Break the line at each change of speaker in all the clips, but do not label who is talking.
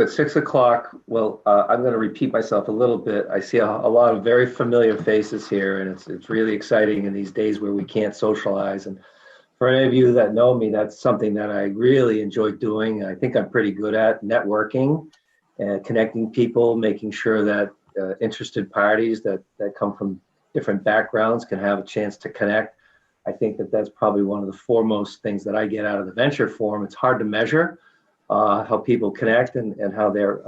At 6 o'clock, well, I'm going to repeat myself a little bit. I see a lot of very familiar faces here, and it's really exciting in these days where we can't socialize. And for any of you that know me, that's something that I really enjoy doing. I think I'm pretty good at networking and connecting people, making sure that interested parties that come from different backgrounds can have a chance to connect. I think that that's probably one of the foremost things that I get out of the venture forum. It's hard to measure how people connect and how they're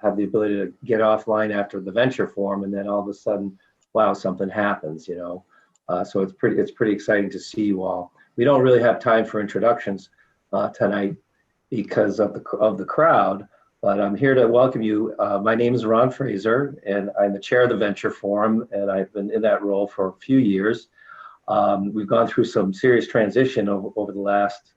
have the ability to get offline after the venture forum, and then all of a sudden, wow, something happens, you know. So it's pretty exciting to see you all. We don't really have time for introductions tonight because of the crowd, but I'm here to welcome you. My name is Ron Fraser, and I'm the chair of the Venture Forum, and I've been in that role for a few years. We've gone through some serious transition over the last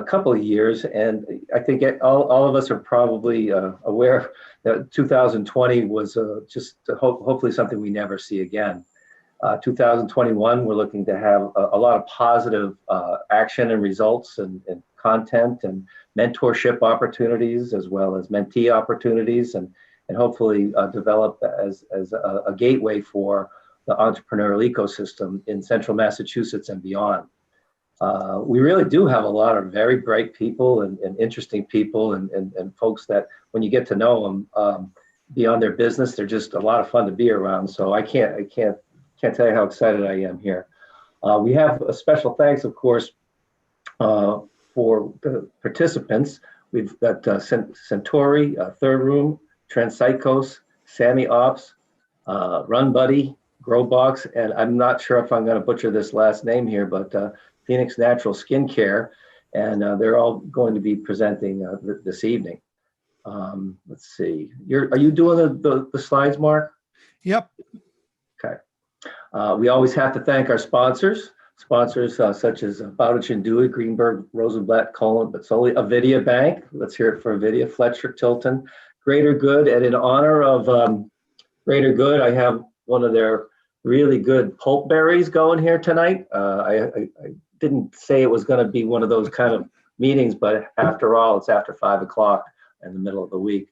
couple of years, and I think all of us are probably aware that 2020 was hopefully something we never see again. 2021, we're looking to have a lot of positive action and results and content and mentorship opportunities, as well as mentee opportunities, and hopefully develop as a gateway for the entrepreneurial ecosystem in central Massachusetts and beyond. We really do have a lot of very bright people and interesting people and folks that when you get to know them beyond their business, they're just a lot of fun to be around. So I can't tell you how excited I am here. We have a special thanks, of course, for the participants. We've got Centauri, Third Room, Transpsychos, Sammy Ops, Run Buddy, Growbox, and I'm not sure if I'm going to butcher this last name here, but Phoenix Natural Skincare, and they're all going to be presenting this evening. Let's see. Are you doing the slides, Mark?
Yep.
Okay. We always have to thank our sponsors such as Bowditch and Dewey, Greenberg, Rosenblatt, Cullen, but solely Avidia Bank. Let's hear it for Avidia, Fletcher, Tilton, Greater Good, and in honor of Greater Good, I have one of their really good pulp berries going here tonight. I didn't say it was going to be one of those kind of meetings, but after all, it's after 5 o'clock in the middle of the week.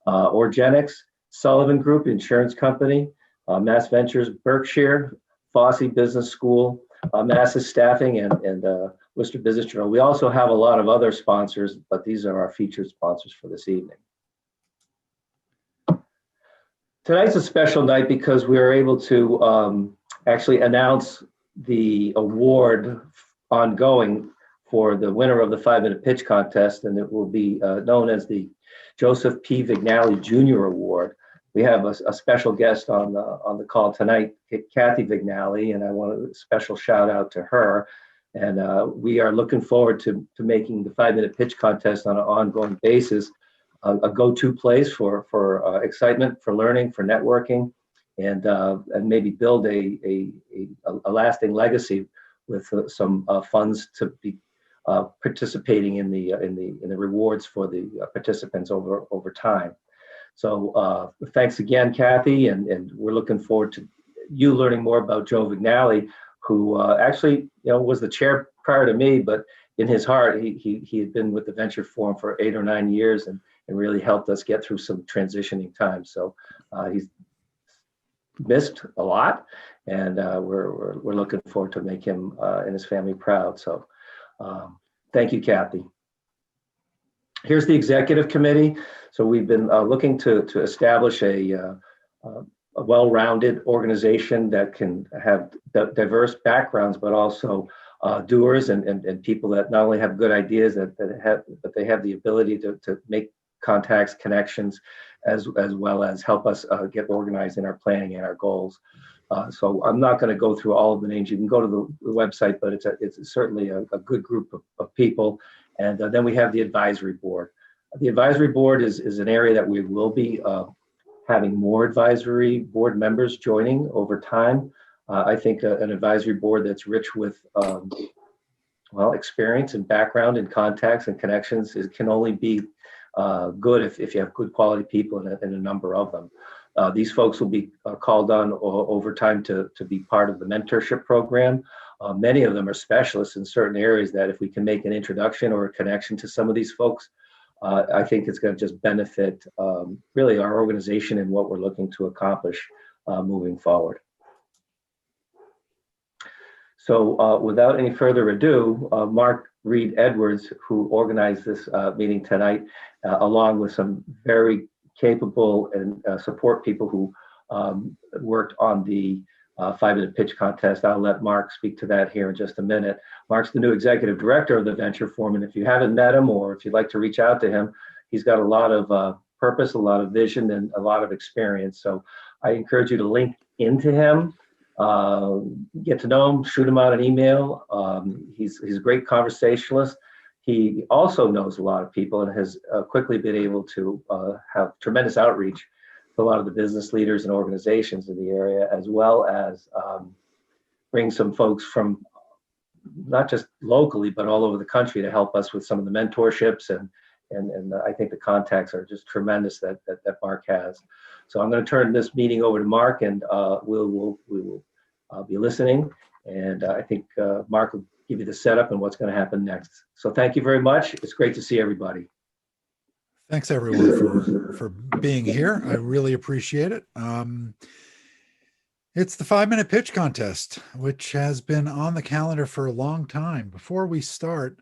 Orgenics, Sullivan Group Insurance Company, Mass Ventures, Berkshire, Fosse Business School, Masses Staffing, and Worcester Business Journal. We also have a lot of other sponsors, but these are our featured sponsors for this evening. Tonight's a special night because we are able to actually announce the award ongoing for the winner of the 5-minute pitch contest, and it will be known as the Joseph P. Vignali Jr. Award. We have a special guest on the call tonight, Kathy Vignali, and I want a special shout out to her. And we are looking forward to making the 5-minute pitch contest on an ongoing basis a go-to place for excitement, for learning, for networking, and maybe build a lasting legacy with some funds to be participating in the rewards for the participants over time. So thanks again, Kathy, and we're looking forward to you learning more about Joe Vignali, who actually was the chair prior to me, but in his heart he had been with the Venture Forum for 8 or 9 years and really helped us get through some transitioning times. So he's missed a lot, and we're looking forward to make him and his family proud. So thank you, Kathy. Here's the executive committee. So we've been looking to establish a well-rounded organization that can have diverse backgrounds, but also doers and people that not only have good ideas but they have the ability to make contacts, connections, as well as help us get organized in our planning and our goals. So I'm not going to go through all of the names. You can go to the website, but it's certainly a good group of people. And then we have the advisory board. The advisory board is an area that we will be having more advisory board members joining over time. I think an advisory board that's rich with experience and background and contacts and connections can only be good if you have good quality people and a number of them. These folks will be called on over time to be part of the mentorship program. Many of them are specialists in certain areas that if we can make an introduction or a connection to some of these folks, I think it's going to just benefit really our organization and what we're looking to accomplish moving forward. So without any further ado, Mark Reed Edwards, who organized this meeting tonight, along with some very capable and support people who worked on the 5-minute pitch contest. I'll let Mark speak to that here in just a minute. Mark's the new executive director of the Venture Forum, and if you haven't met him or if you'd like to reach out to him, he's got a lot of purpose, a lot of vision, and a lot of experience. So I encourage you to link into him. Get to know him, shoot him out an email. He's a great conversationalist. He also knows a lot of people and has quickly been able to have tremendous outreach to a lot of the business leaders and organizations in the area, as well as bring some folks from not just locally, but all over the country to help us with some of the mentorships. And I think the contacts are just tremendous that Mark has. So I'm going to turn this meeting over to Mark, and we will be listening. And I think Mark will give you the setup and what's going to happen next. So thank you very much. It's great to see everybody.
Thanks everyone for being here. I really appreciate it. It's the 5-minute pitch contest, which has been on the calendar for a long time. Before we start,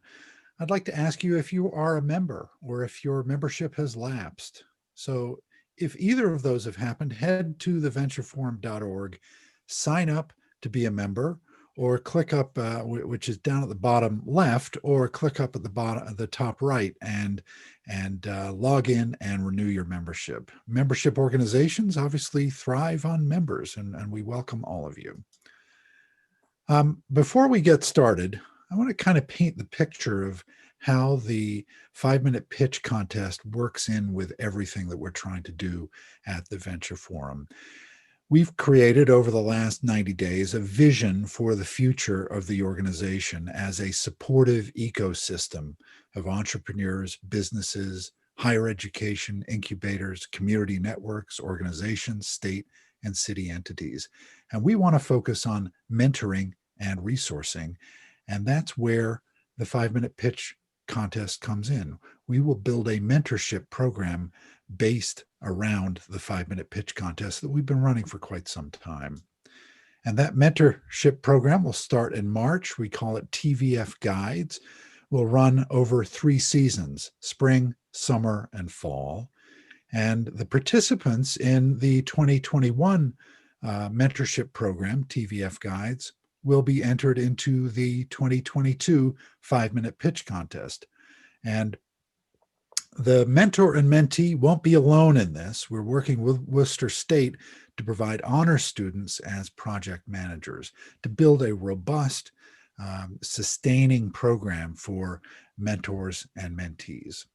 I'd like to ask you if you are a member or if your membership has lapsed. So if either of those have happened, head to theventureforum.org, sign up to be a member, or click up, which is down at the bottom left, or click up at the bottom, the top right, and log in and renew your membership. Membership organizations obviously thrive on members, and we welcome all of you. Before we get started, I want to kind of paint the picture of how the 5-minute pitch contest works in with everything that we're trying to do at the Venture Forum. We've created over the last 90 days a vision for the future of the organization as a supportive ecosystem of entrepreneurs, businesses, higher education, incubators, community networks, organizations, state and city entities. And we want to focus on mentoring and resourcing. And that's where the 5-minute pitch contest comes in. We will build a mentorship program based around the 5-minute pitch contest that we've been running for quite some time. And that mentorship program will start in March. We call it TVF Guides. We'll run over 3 seasons, spring, summer, and fall. And the participants in the 2021 mentorship program, TVF Guides, will be entered into the 2022 5-minute pitch contest. And the mentor and mentee won't be alone in this. We're working with Worcester State to provide honor students as project managers to build a robust, sustaining program for mentors and mentees.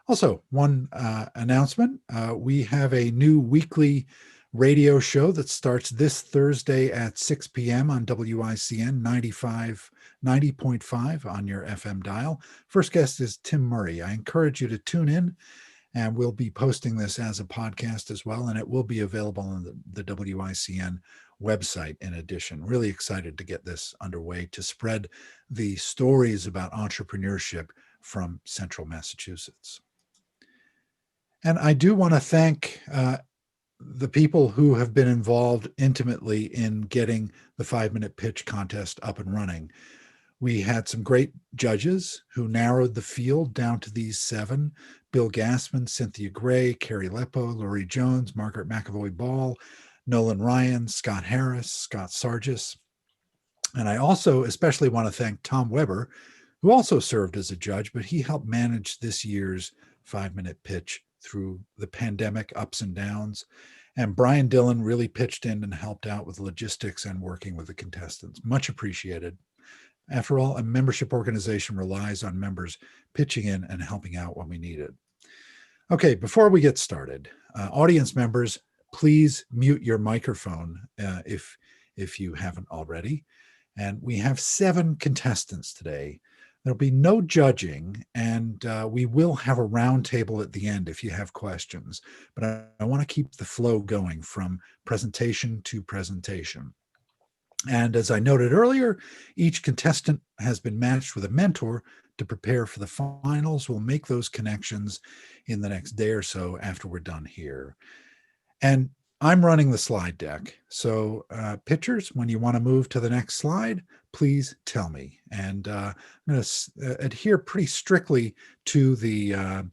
Also, one announcement, we have a new weekly radio show that starts this Thursday at 6 p.m. on WICN 90.5 on your FM dial. First guest is Tim Murray. I encourage you to tune in, and we'll be posting this as a podcast as well, and it will be available on the WICN website in addition. Really excited to get this underway to spread the stories about entrepreneurship from Central Massachusetts. And I do want to thank the people who have been involved intimately in getting the 5-minute pitch contest up and running. We had some great judges who narrowed the field down to these 7: Bill Gassman, Cynthia Gray, Carrie Leppo, Laurie Jones, Margaret McAvoy Ball, Nolan Ryan, Scott Harris, Scott Sargis. And I also especially want to thank Tom Weber, who also served as a judge, but he helped manage this year's 5-minute pitch through the pandemic ups and downs. And Brian Dillon really pitched in and helped out with logistics and working with the contestants. Much appreciated. After all, a membership organization relies on members pitching in and helping out when we need it. Okay, before we get started, audience members, please mute your microphone if you haven't already. And we have 7 contestants today. There'll be no judging, and we will have a roundtable at the end if you have questions. But I want to keep the flow going from presentation to presentation. And as I noted earlier, each contestant has been matched with a mentor to prepare for the finals. We'll make those connections in the next day or so after we're done here. And I'm running the slide deck. So pitchers, when you want to move to the next slide, please tell me. And I'm going to adhere pretty strictly to the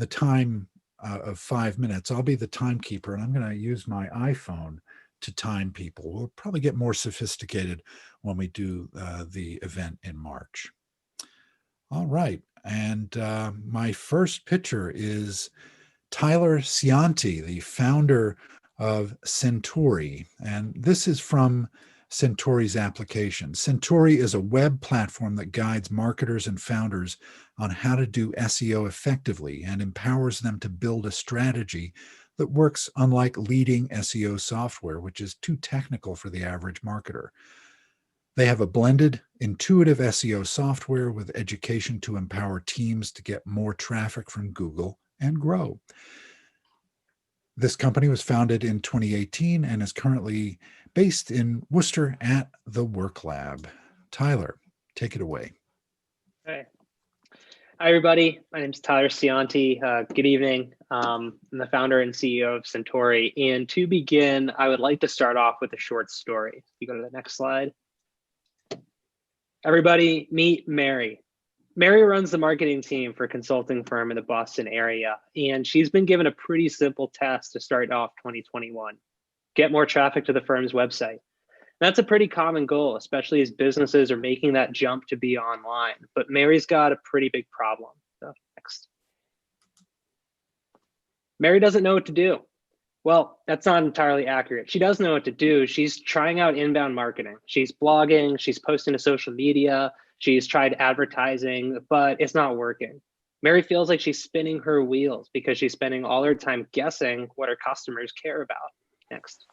time of 5 minutes. I'll be the timekeeper, and I'm going to use my iPhone to time people. We'll probably get more sophisticated when we do the event in March. All right. And my first pitcher is Tyler Cianti, the founder of Centauri. And this is from Centauri's application. Centauri is a web platform that guides marketers and founders on how to do SEO effectively and empowers them to build a strategy that works unlike leading SEO software, which is too technical for the average marketer. They have a blended, intuitive SEO software with education to empower teams to get more traffic from Google and grow. This company was founded in 2018 and is currently based in Worcester at the Work Lab. Tyler, take it away.
Hey. Hi, everybody. My name is Tyler Cianti. Good evening. I'm the founder and CEO of Centauri. And to begin, I would like to start off with a short story. You go to the next slide. Everybody, meet Mary. Mary runs the marketing team for a consulting firm in the Boston area, and she's been given a pretty simple task to start off 2021. Get more traffic to the firm's website. That's a pretty common goal, especially as businesses are making that jump to be online. But Mary's got a pretty big problem. So, next. Mary doesn't know what to do. Well, that's not entirely accurate. She does know what to do. She's trying out inbound marketing. She's blogging, she's posting to social media, she's tried advertising, but it's not working. Mary feels like she's spinning her wheels because she's spending all her time guessing what her customers care about. Next.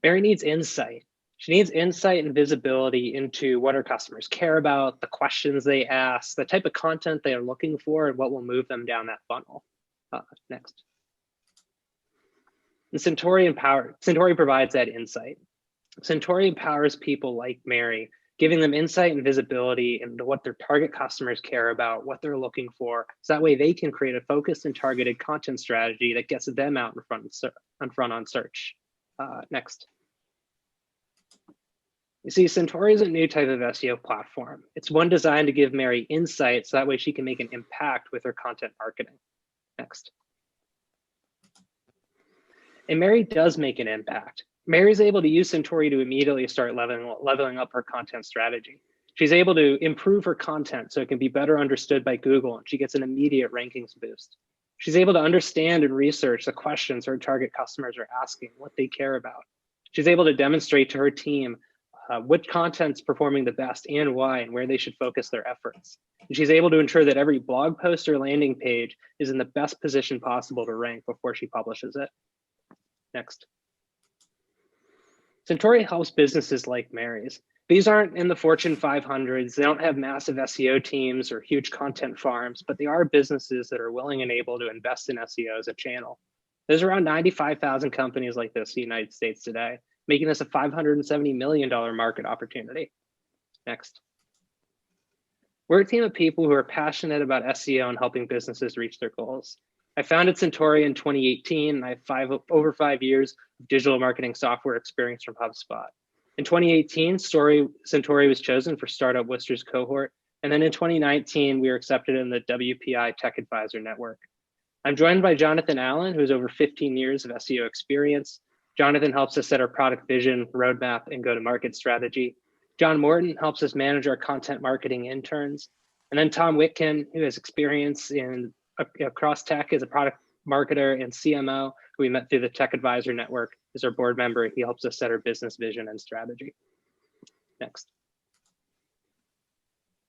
Mary needs insight. She needs insight and visibility into what her customers care about, the questions they ask, the type of content they are looking for, and what will move them down that funnel. Next. And Centauri provides that insight. Centauri empowers people like Mary, giving them insight and visibility into what their target customers care about, what they're looking for, so that way they can create a focused and targeted content strategy that gets them out in front on search. Next. You see, Centauri is a new type of SEO platform. It's one designed to give Mary insight so that way she can make an impact with her content marketing. Next. And Mary does make an impact. Mary's able to use Centauri to immediately start leveling up her content strategy. She's able to improve her content so it can be better understood by Google, and she gets an immediate rankings boost. She's able to understand and research the questions her target customers are asking, what they care about. She's able to demonstrate to her team which content's performing the best and why, and where they should focus their efforts. And she's able to ensure that every blog post or landing page is in the best position possible to rank before she publishes it. Next. Centauri helps businesses like Mary's. These aren't in the Fortune 500s. They don't have massive SEO teams or huge content farms, but they are businesses that are willing and able to invest in SEO as a channel. There's around 95,000 companies like this in the United States today, making this a $570 million market opportunity. Next. We're a team of people who are passionate about SEO and helping businesses reach their goals. I founded Centauri in 2018, and I have over 5 years of digital marketing software experience from HubSpot. In 2018, Centauri was chosen for Startup Worcester's cohort, and then in 2019, we were accepted in the WPI Tech Advisor Network. I'm joined by Jonathan Allen, who has over 15 years of SEO experience. Jonathan helps us set our product vision, roadmap, and go-to-market strategy. John Morton helps us manage our content marketing interns. And then Tom Whitkin, who has experience in across tech as a product marketer and CMO, who we met through the Tech Advisor Network, is our board member. He helps us set our business vision and strategy. Next.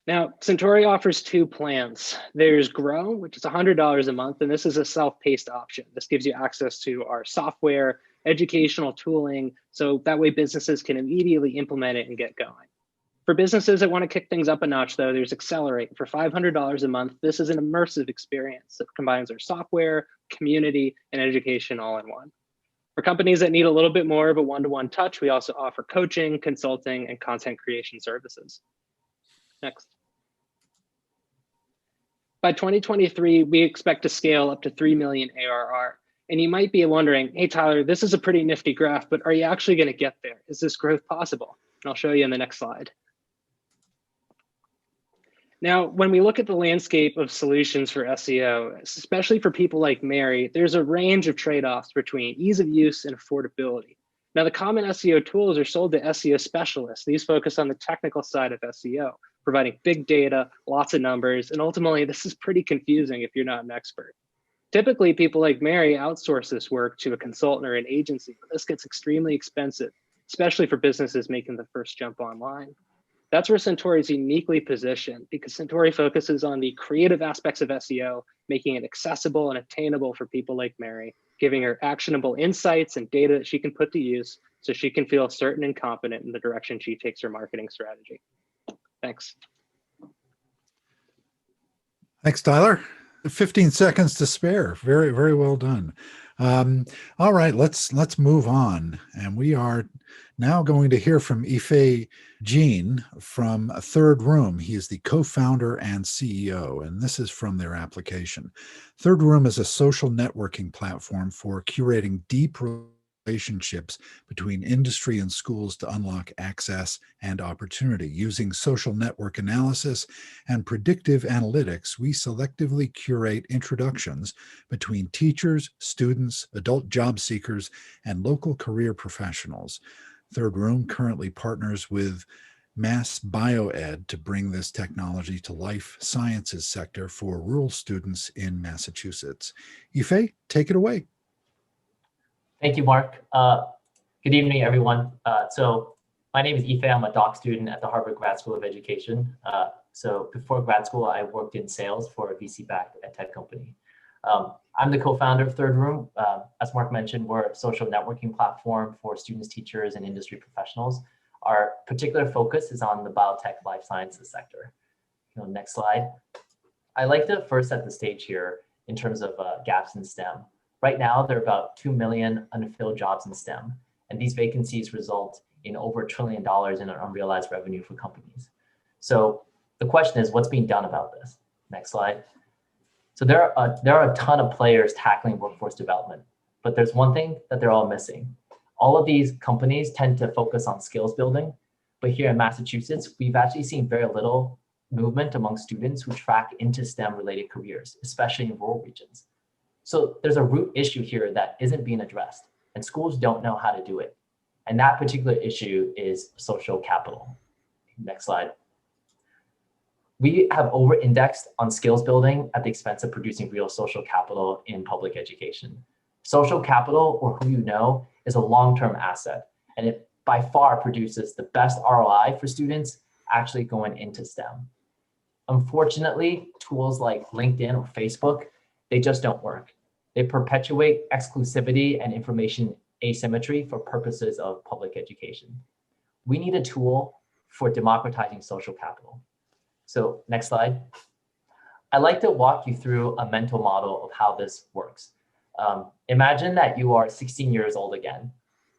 Now, Centauri offers 2 plans. There's Grow, which is $100 a month, and this is a self-paced option. This gives you access to our software, educational tooling, so that way businesses can immediately implement it and get going. For businesses that want to kick things up a notch, though, there's Accelerate. For $500 a month, this is an immersive experience that combines our software, community, and education all in one. For companies that need a little bit more of a one-to-one touch, we also offer coaching, consulting, and content creation services. Next. By 2023, we expect to scale up to 3 million ARR. And you might be wondering, hey, Tyler, this is a pretty nifty graph, but are you actually going to get there? Is this growth possible? And I'll show you in the next slide. Now, when we look at the landscape of solutions for SEO, especially for people like Mary, there's a range of trade-offs between ease of use and affordability. Now, the common SEO tools are sold to SEO specialists. These focus on the technical side of SEO, providing big data, lots of numbers, and ultimately, this is pretty confusing if you're not an expert. Typically, people like Mary outsource this work to a consultant or an agency, but this gets extremely expensive, especially for businesses making the first jump online. That's where Centauri is uniquely positioned, because Centauri focuses on the creative aspects of SEO, making it accessible and attainable for people like Mary, giving her actionable insights and data that she can put to use so she can feel certain and confident in the direction she takes her marketing strategy. Thanks.
Thanks, Tyler. 15 seconds to spare. Very, very well done. All right, let's move on. And we are now going to hear from Ife Jean from Third Room. He is the co-founder and CEO, and this is from their application. Third Room is a social networking platform for curating deep relationships between industry and schools to unlock access and opportunity. Using social network analysis and predictive analytics, we selectively curate introductions between teachers, students, adult job seekers, and local career professionals. Third Room currently partners with Mass Bioed to bring this technology to life sciences sector for rural students in Massachusetts. Ife, take it away.
Thank you, Mark. Good evening, everyone. So my name is Ife. I'm a doc student at the Harvard Grad School of Education. So before grad school, I worked in sales for a VC-backed edtech company. I'm the co-founder of Third Room. As Mark mentioned, we're a social networking platform for students, teachers, and industry professionals. Our particular focus is on the biotech life sciences sector. Next slide. I like to first set the stage here in terms of gaps in STEM. Right now, there are about 2 million unfilled jobs in STEM, and these vacancies result in over $1 trillion in unrealized revenue for companies. So the question is, what's being done about this? Next slide. So there are a ton of players tackling workforce development, but there's one thing that they're all missing. All of these companies tend to focus on skills building, but here in Massachusetts, we've actually seen very little movement among students who track into STEM-related careers, especially in rural regions. So there's a root issue here that isn't being addressed, and schools don't know how to do it. And that particular issue is social capital. Next slide. We have over-indexed on skills building at the expense of producing real social capital in public education. Social capital, or who you know, is a long-term asset, and it by far produces the best ROI for students actually going into STEM. Unfortunately, tools like LinkedIn or Facebook, they just don't work. They perpetuate exclusivity and information asymmetry for purposes of public education. We need a tool for democratizing social capital. So next slide. I'd like to walk you through a mental model of how this works. Imagine that you are 16 years old again,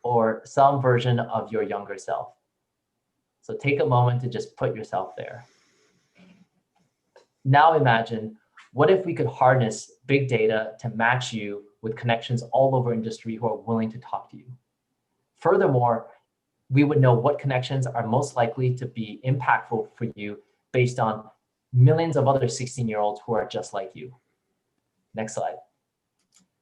or some version of your younger self. So take a moment to just put yourself there. Now imagine, what if we could harness big data to match you with connections all over industry who are willing to talk to you? Furthermore, we would know what connections are most likely to be impactful for you based on millions of other 16-year-olds who are just like you. Next slide.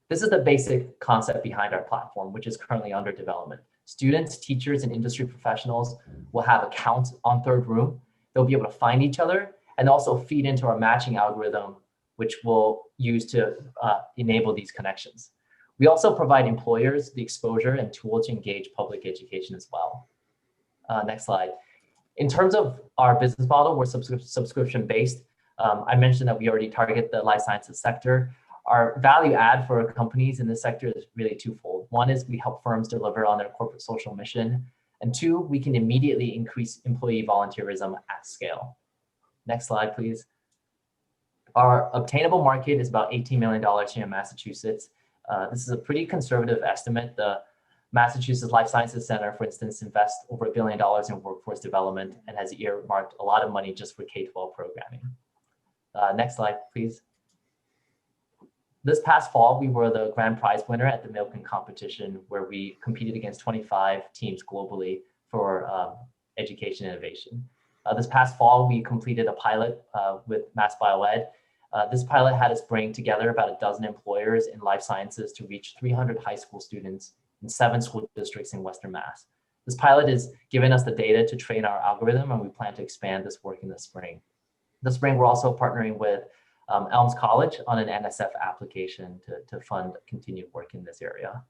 This is the basic concept behind our platform, which is currently under development. Students, teachers, and industry professionals will have accounts on Third Room. They'll be able to find each other and also feed into our matching algorithm, which we'll use to enable these connections. We also provide employers the exposure and tool to engage public education as well. Next slide. In terms of our business model, we're subscription-based. I mentioned that we already target the life sciences sector. Our value add for companies in this sector is really twofold. One is we help firms deliver on their corporate social mission. And two, we can immediately increase employee volunteerism at scale. Next slide, please. Our obtainable market is about $18 million here in Massachusetts. This is a pretty conservative estimate. The Massachusetts Life Sciences Center, for instance, invests over $1 billion in workforce development and has earmarked a lot of money just for K-12 programming. Next slide, please. This past fall, we were the grand prize winner at the Milken competition, where we competed against 25 teams globally for education innovation. This past fall, we completed a pilot with Mass Bioed. This pilot had us bring together about a dozen employers in life sciences to reach 300 high school students in 7 school districts in Western Mass. This pilot has given us the data to train our algorithm, and we plan to expand this work in the spring. This spring, we're also partnering with Elms College on an NSF application to fund continued work in this area.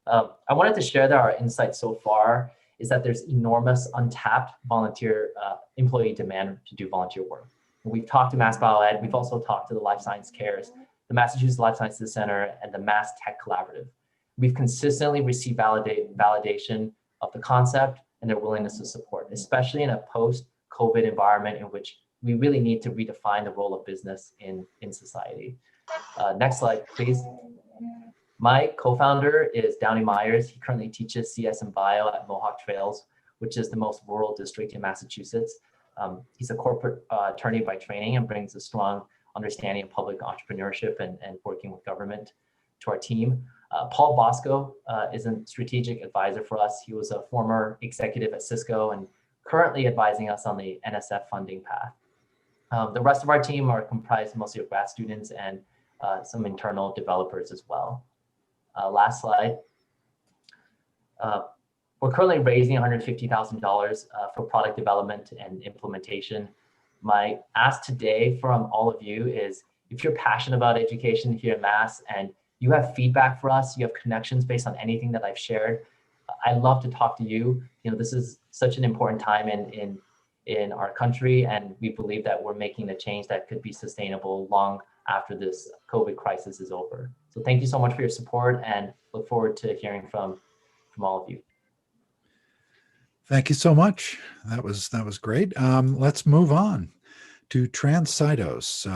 I wanted to share that our insight so far is that there's enormous untapped volunteer employee demand to do volunteer work. We've talked to Mass Bioed, we've also talked to the Life Science Cares, the Massachusetts Life Sciences Center, and the Mass Tech Collaborative. We've consistently received validation of the concept and their willingness to support, especially in a post-COVID environment in which we really need to redefine the role of business in society. Next slide, please. My co-founder is Downey Myers. He currently teaches CS and Bio at Mohawk Trails, which is the most rural district in Massachusetts. He's a corporate attorney by training and brings a strong understanding of public entrepreneurship and working with government to our team. Paul Bosco is a strategic advisor for us. He was a former executive at Cisco and currently advising us on the NSF funding path. The rest of our team are comprised mostly of grad students and some internal developers as well. Last slide. We're currently raising $150,000 for product development and implementation. My ask today from all of you is, if you're passionate about education here at Mass and you have feedback for us, you have connections based on anything that I've shared, I'd love to talk to you. You know, this is such an important time in our country, and we believe that we're making a change that could be sustainable long after this COVID crisis is over. So thank you so much for your support, and look forward to hearing from all of you.
Thank you so much. That was great. Let's move on to Transcytos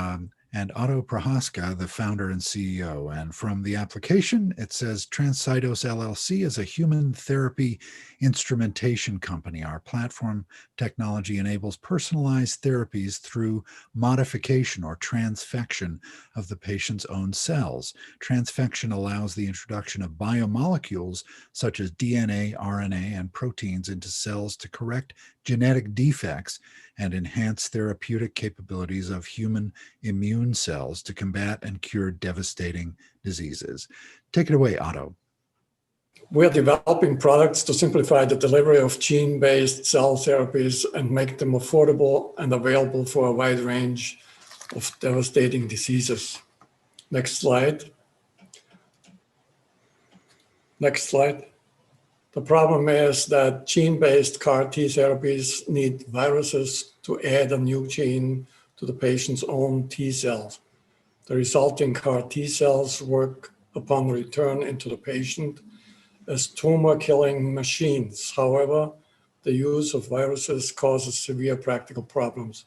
and Otto Prohaska, the founder and CEO. And from the application, it says Transcytos LLC is a human therapy instrumentation company. Our platform technology enables personalized therapies through modification or transfection of the patient's own cells. Transfection allows the introduction of biomolecules such as DNA, RNA, and proteins into cells to correct genetic defects and enhance therapeutic capabilities of human immune cells to combat and cure devastating diseases. Take it away, Otto.
We're developing products to simplify the delivery of gene-based cell therapies and make them affordable and available for a wide range of devastating diseases. Next slide. Next slide. The problem is that gene-based CAR T therapies need viruses to add a new gene to the patient's own T cells. The resulting CAR T cells work upon return into the patient as tumor-killing machines. However, the use of viruses causes severe practical problems.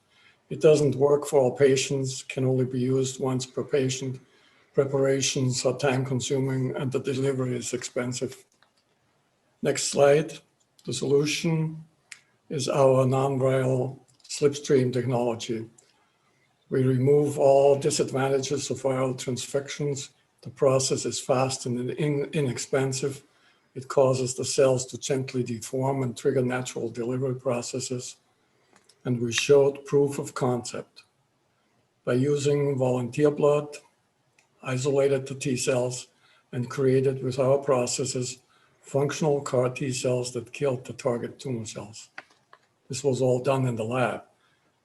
It doesn't work for all patients, can only be used once per patient. Preparations are time-consuming and the delivery is expensive. Next slide. The solution is our non-viral slipstream technology. We remove all disadvantages of viral transfections. The process is fast and inexpensive. It causes the cells to gently deform and trigger natural delivery processes. And we showed proof of concept. By using volunteer blood, isolated the T cells, and created with our processes functional CAR T cells that killed the target tumor cells. This was all done in the lab,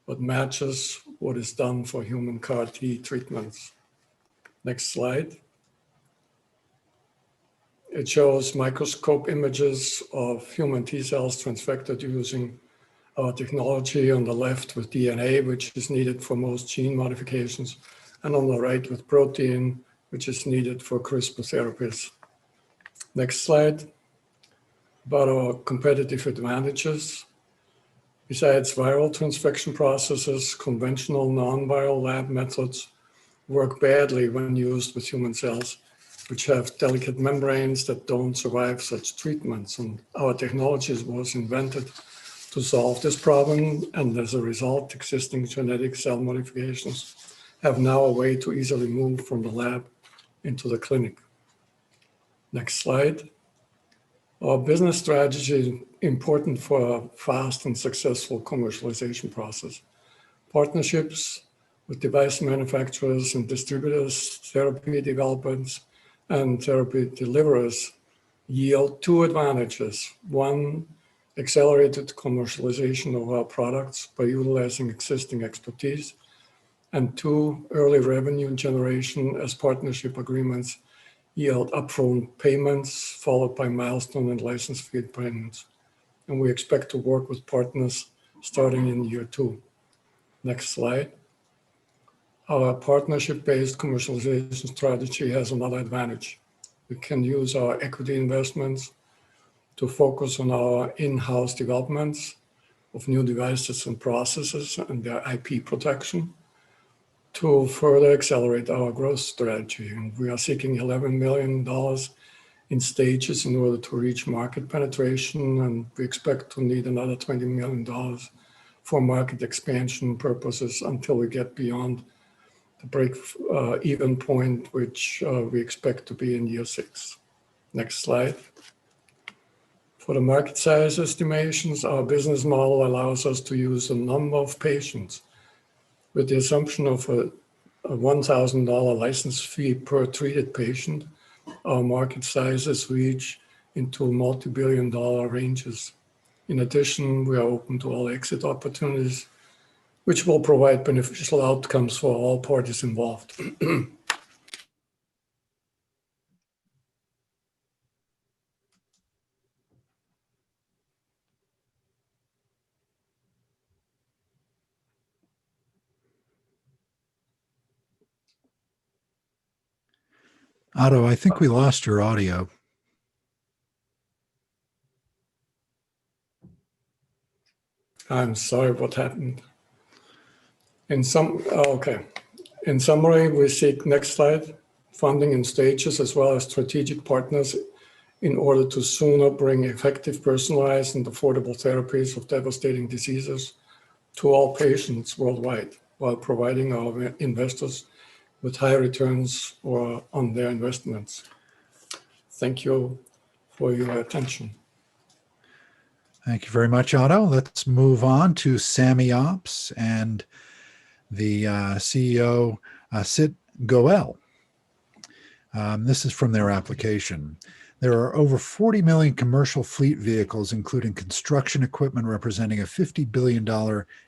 but matches what is done for human CAR T treatments. Next slide. It shows microscope images of human T cells transfected using our technology on the left with DNA, which is needed for most gene modifications, and on the right with protein, which is needed for CRISPR therapies. Next slide. About our competitive advantages. Besides viral transfection processes, conventional non-viral lab methods work badly when used with human cells which have delicate membranes that don't survive such treatments. And our technology was invented to solve this problem. And as a result, existing genetic cell modifications have now a way to easily move from the lab into the clinic. Next slide. Our business strategy is important for a fast and successful commercialization process. Partnerships with device manufacturers and distributors, therapy developers, and therapy deliverers yield two advantages. One, accelerated commercialization of our products by utilizing existing expertise. And two, early revenue generation as partnership agreements yield upfront payments followed by milestone and license fee payments. And we expect to work with partners starting in year 2. Next slide. Our partnership-based commercialization strategy has another advantage. We can use our equity investments to focus on our in-house developments of new devices and processes and their IP protection to further accelerate our growth strategy. And we are seeking $11 million in stages in order to reach market penetration, and we expect to need another $20 million for market expansion purposes until we get beyond the break-even point, which we expect to be in year 6. Next slide. For the market size estimations, our business model allows us to use a number of patients. With the assumption of a $1,000 license fee per treated patient, our market sizes reach into multi-billion-dollar ranges. In addition, we are open to all exit opportunities, which will provide beneficial outcomes for all parties involved.
Otto, I think we lost your audio.
I'm sorry what happened. In summary, we seek, next slide, funding in stages as well as strategic partners in order to sooner bring effective, personalized, and affordable therapies of devastating diseases to all patients worldwide, while providing our investors with high returns on their investments. Thank you for your attention.
Thank you very much, Otto. Let's move on to Sammy Ops and the CEO, Asit Goel. This is from their application. There are over 40 million commercial fleet vehicles, including construction equipment, representing a $50 billion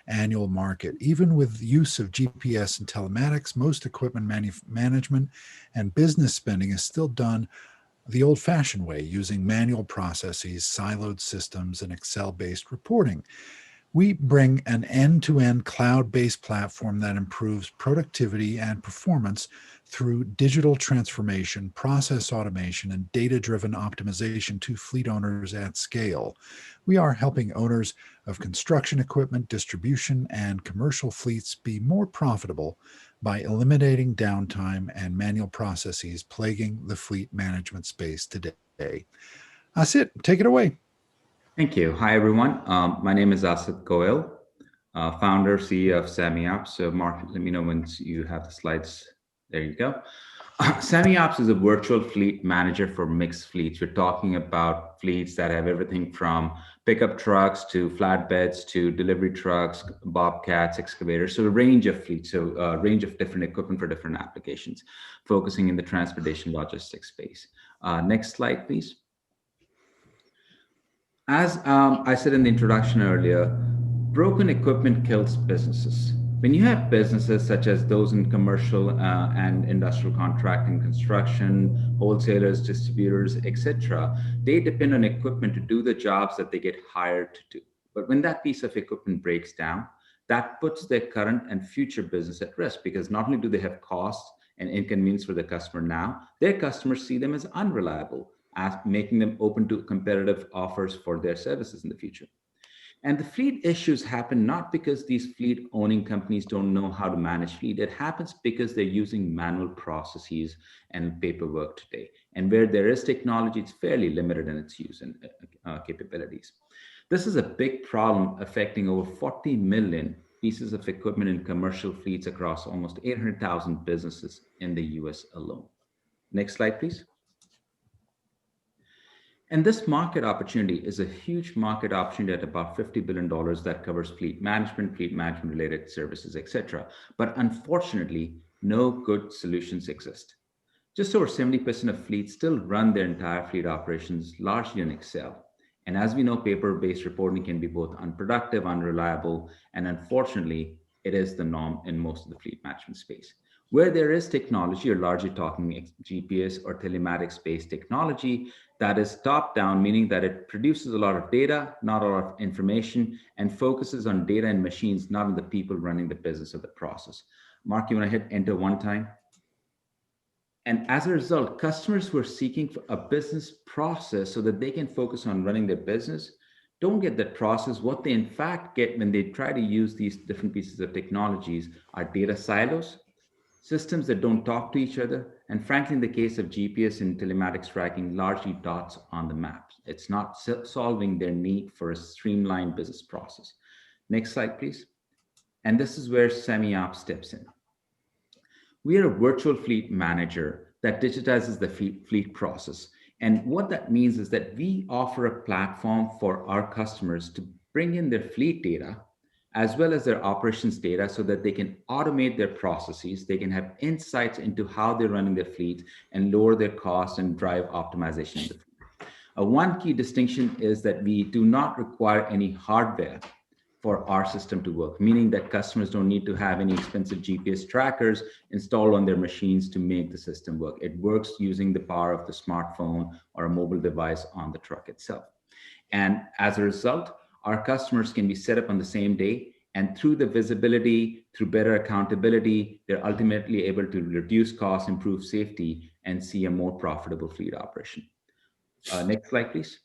annual market. Even with the use of GPS and telematics, most equipment management and business spending is still done the old-fashioned way, using manual processes, siloed systems, and Excel-based reporting. We bring an end-to-end cloud-based platform that improves productivity and performance through digital transformation, process automation, and data-driven optimization to fleet owners at scale. We are helping owners of construction equipment, distribution, and commercial fleets be more profitable by eliminating downtime and manual processes plaguing the fleet management space today. Asit, take it away.
Thank you. Hi, everyone. My name is Asit Goel, founder, CEO of Sammy Ops. So Mark, let me know once you have the slides. There you go. Sammy Ops is a virtual fleet manager for mixed fleets. We're talking about fleets that have everything from pickup trucks to flatbeds to delivery trucks, bobcats, excavators. So a range of fleets, so a range of different equipment for different applications, focusing in the transportation logistics space. Next slide, please. As I said in the introduction earlier, broken equipment kills businesses. When you have businesses such as those in commercial and industrial contracting, construction, wholesalers, distributors, etc., they depend on equipment to do the jobs that they get hired to do. But when that piece of equipment breaks down, that puts their current and future business at risk, because not only do they have costs and inconvenience for the customer now, their customers see them as unreliable, as making them open to competitive offers for their services in the future. And the fleet issues happen not because these fleet owning companies don't know how to manage fleet. It happens because they're using manual processes and paperwork today. And where there is technology, it's fairly limited in its use and capabilities. This is a big problem affecting over 40 million pieces of equipment in commercial fleets across almost 800,000 businesses in the US alone. Next slide, please. And this market opportunity is a huge market opportunity at about $50 billion that covers fleet management related services, etc. But unfortunately, no good solutions exist. Just over 70% of fleets still run their entire fleet operations largely in Excel. And as we know, paper-based reporting can be both unproductive, unreliable, and unfortunately, it is the norm in most of the fleet management space. Where there is technology, you're largely talking GPS or telematics-based technology that is top-down, meaning that it produces a lot of data, not a lot of information, and focuses on data and machines, not on the people running the business or the process. Mark, you want to hit enter one time? And as a result, customers who are seeking for a business process so that they can focus on running their business don't get that process. What they in fact get when they try to use these different pieces of technologies are data silos, systems that don't talk to each other, and frankly, in the case of GPS and telematics tracking, largely dots on the map. It's not solving their need for a streamlined business process. Next slide, please. And this is where SemiOps steps in. We are a virtual fleet manager that digitizes the fleet process. And what that means is that we offer a platform for our customers to bring in their fleet data as well as their operations data so that they can automate their processes, they can have insights into how they're running their fleet and lower their costs and drive optimization in the fleet. One key distinction is that we do not require any hardware for our system to work, meaning that customers don't need to have any expensive GPS trackers installed on their machines to make the system work. It works using the power of the smartphone or a mobile device on the truck itself. And as a result, our customers can be set up on the same day, and through the visibility, through better accountability, they're ultimately able to reduce costs, improve safety, and see a more profitable fleet operation. Next slide, please.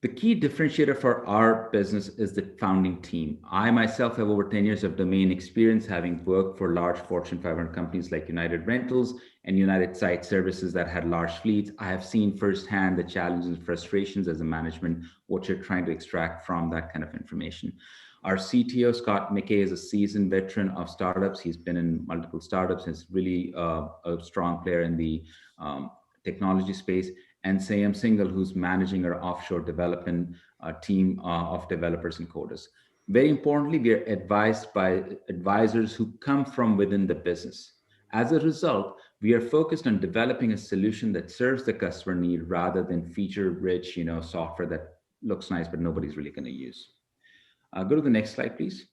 The key differentiator for our business is the founding team. I myself have over 10 years of domain experience, having worked for large Fortune 500 companies like United Rentals and United Site Services that had large fleets. I have seen firsthand the challenges and frustrations as a management, what you're trying to extract from that kind of information. Our CTO, Scott McKay, is a seasoned veteran of startups. He's been in multiple startups. He's really a strong player in the technology space. And Sayam Singhal, who's managing our offshore development team of developers and coders. Very importantly, we are advised by advisors who come from within the business. As a result, we are focused on developing a solution that serves the customer need rather than feature-rich, software that looks nice, but nobody's really going to use. Go to the next slide, please.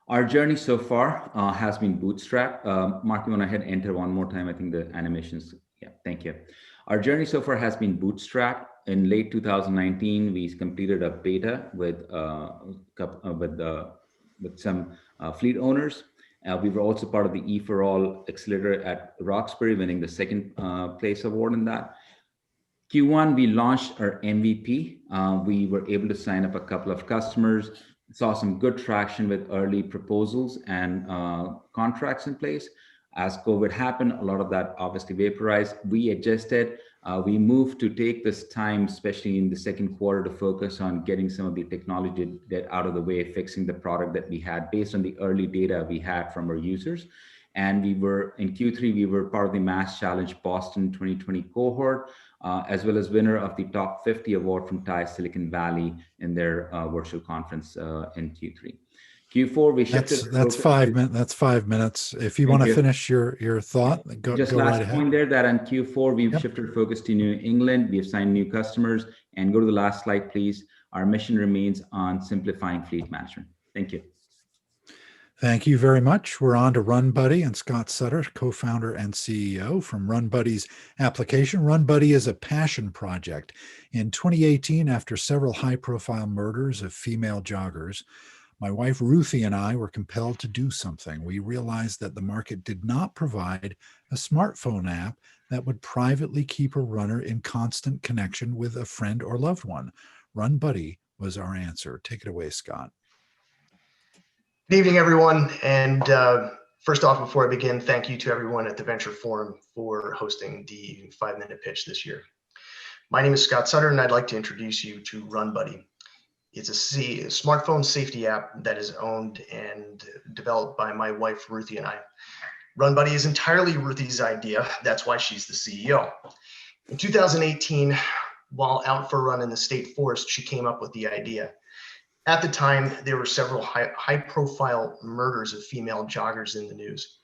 Our journey so far has been bootstrapped. Mark, you want to hit enter one more time? I think the animations. Yeah, thank you. Our journey so far has been bootstrapped. In late 2019, we completed a beta with some fleet owners. We were also part of the E for All Accelerator at Roxbury, winning the second place award in that. Q1, we launched our MVP. We were able to sign up a couple of customers, saw some good traction with early proposals and contracts in place. As COVID happened, a lot of that obviously vaporized. We adjusted. We moved to take this time, especially in the second quarter, to focus on getting some of the technology debt out of the way, fixing the product that we had based on the early data we had from our users. And we were in Q3, we were part of the Mass Challenge Boston 2020 cohort, as well as winner of the Top 50 award from TIE Silicon Valley in their virtual conference in Q3. Q4, we shifted.
That's 5 minutes. That's 5 minutes. If you want to finish your thought, go
just
go
last
right ahead.
point there that on Q4 we've shifted focus to New England. We've signed new customers. And go to the last slide, please. Our mission remains on simplifying fleet management. Thank you.
Thank you very much. We're on to RunBuddy and Scott Sutter, co-founder and CEO from RunBuddy's application. RunBuddy is a passion project. In 2018, after several high-profile murders of female joggers, My wife Ruthie and I were compelled to do something. We realized that the market did not provide a smartphone app that would privately keep a runner in constant connection with a friend or loved one. Run Buddy was our answer. Take it away, Scott.
Good evening, everyone. And first off, before I begin, thank you to everyone at the Venture Forum for hosting the 5-minute pitch this year. My name is Scott Sutter, and I'd like to introduce you to Run Buddy. It's a smartphone safety app that is owned and developed by my wife, Ruthie, and I. Run Buddy is entirely Ruthie's idea. That's why she's the CEO. In 2018, while out for a run in the state forest, she came up with the idea. At the time, there were several high-profile murders of female joggers in the news.